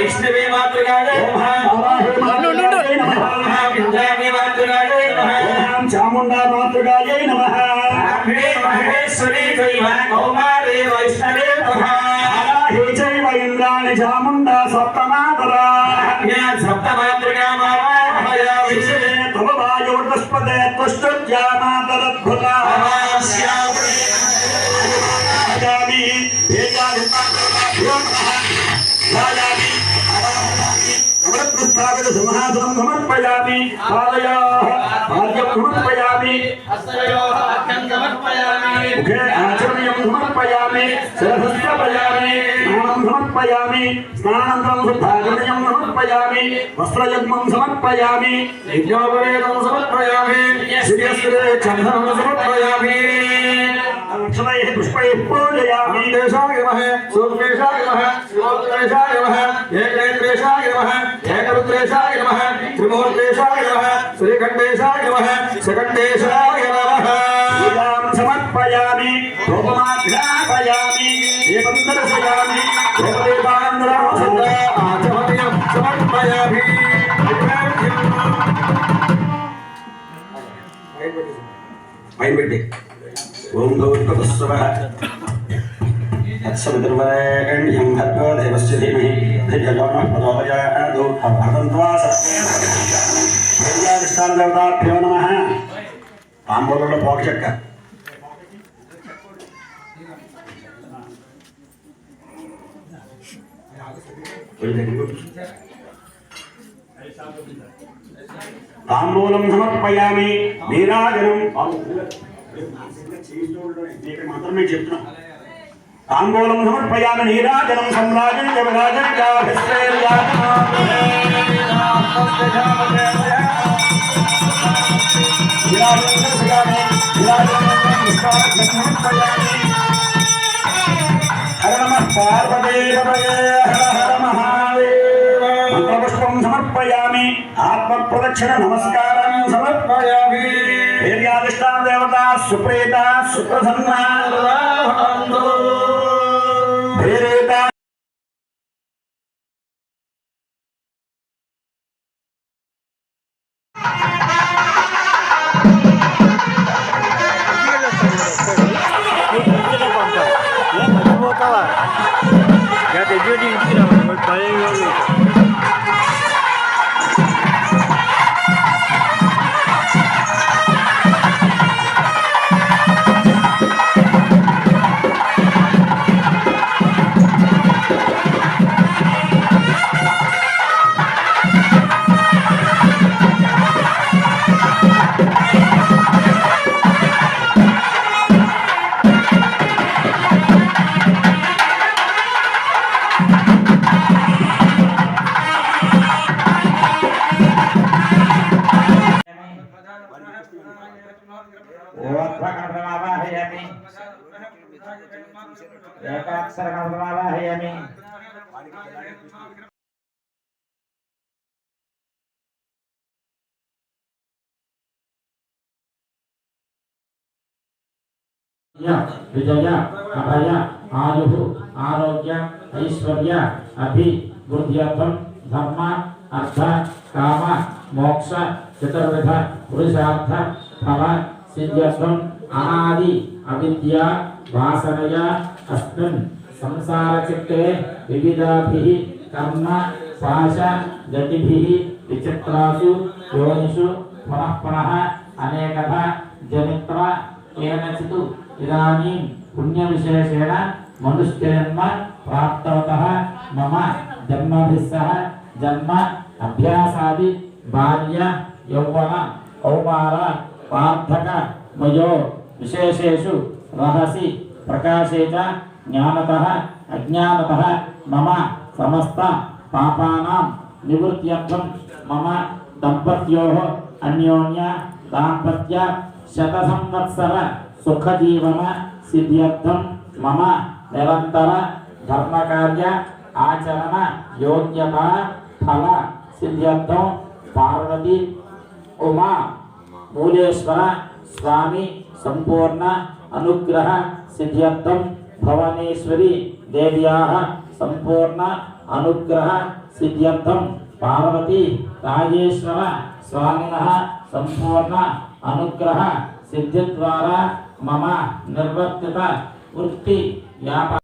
वैष्णवे मातृकाय नमः विंध्याचली मातृकाय नमः चामुंडा मातृकाय नमः महेश्वरी चैव कौमारी वैष्णवे नमः हे चैव इंद्राणि चामुंडा सप्तमातरा सप्तमातृका मायामि तव वायुर्दस्पते तुष्टुज्या मातरद्भुता सिंहासनं समर्पयामि पादयोः समर्पयामि हस्तयोः अर्घ्यं समर्पयामि मुखे आचमनीयं समर्पयामि शिरसि स्थापयामि स्नानं समर्पयामि स्नानानन्तरं शुद्धाचमनीयं समर्पयामि वस्त्रयुग्मं समर्पयामि यज्ञोपवेदं समर्पयामि श्रीयस्त्रे चन्दनं समर्पयामि अक्षरैः पुष्पैः पूजयामि देशाय नमः सूक्ष्मेशाय नमः श्लोत्रेशाय नमः एकनेत्रेशाय नमः एकरुद्रेशाय नमः त्रिमूर्तेशाय नमः श्रीकण्ठेशाय नमः सकण्ठेशाय नमः पूजां समर्पयामि धूपमाध्यापयामि दीपं दर्शयामि धूपदीपानन्तरं आचमनीयं समर्पयामि ओम भूर्भुवस्सुवः तत्सवितुर्वरेण्यं भर्गो देवस्य धीमहि धियो यो नः प्रचोदयात् भवन्त्वा सत्यादिष्टानदेवताभ्यो नमः ताम्बूలంలో పోగచెక్క ताम्बूलं समर्पयामि नीराजनं मात्रमे చెప్తున్నాం ताम्बूलं समर्पयामि नीराजनं सम्राजं जवराजं हर नमः पार्वती हर महादेव मंत्रपुष्पं समर्पयामि आत्मप्रदक्षिण नमस्कारं समर्पयामि वीर्यादिष्टान देवता सुप्रीता सुप्रसन्ना धीरेता विजय अभय आयु आरोग्य ऐश्वर्य अभिवृद्ध्यर्थं धर्म अर्थ काम मोक्ष चतुर्विध पुरुषार्थ फल सिद्ध्यर्थं अनादि अविद्या वासनया अस्मिन् संसारचक्रे विविधाभिः कर्म पाश गतिभिः विचित्रासु योनिषु पुनः पुनः अनेकधा जनित्वा केनचित् इदानीं पुण्यविशेषेण मनुष्यजन्म प्राप्तवतः मम जन्मभिः सह जन्म अभ्यासादि बाल्य यौवन कौमार वार्धक वयो विशेषेषु रहसि प्रकाशे च ज्ञानतः अज्ञानतः मम समस्त पापानां निवृत्त्यर्थं मम दम्पत्योः अन्योन्य दाम्पत्य शतसंवत्सर सुखजीवन सिद्ध्यर्थं मम निरंतर धर्मकार्य आचरण योग्यता फल सिद्ध्यर्थं पार्वती उमा मूलेश्वर स्वामी संपूर्ण अनुग्रह सिद्ध्यर्थं భువనేశ్వరి దేవ్యాః సంపూర్ణ అనుగ్రహ సిద్ధ్యర్థం పార్వతీ రాజేశ్వర స్వామినః సంపూర్ణ అనుగ్రహ సిద్ధి ద్వారా మమ నిర్వర్తిత వృత్తి వ్యాపార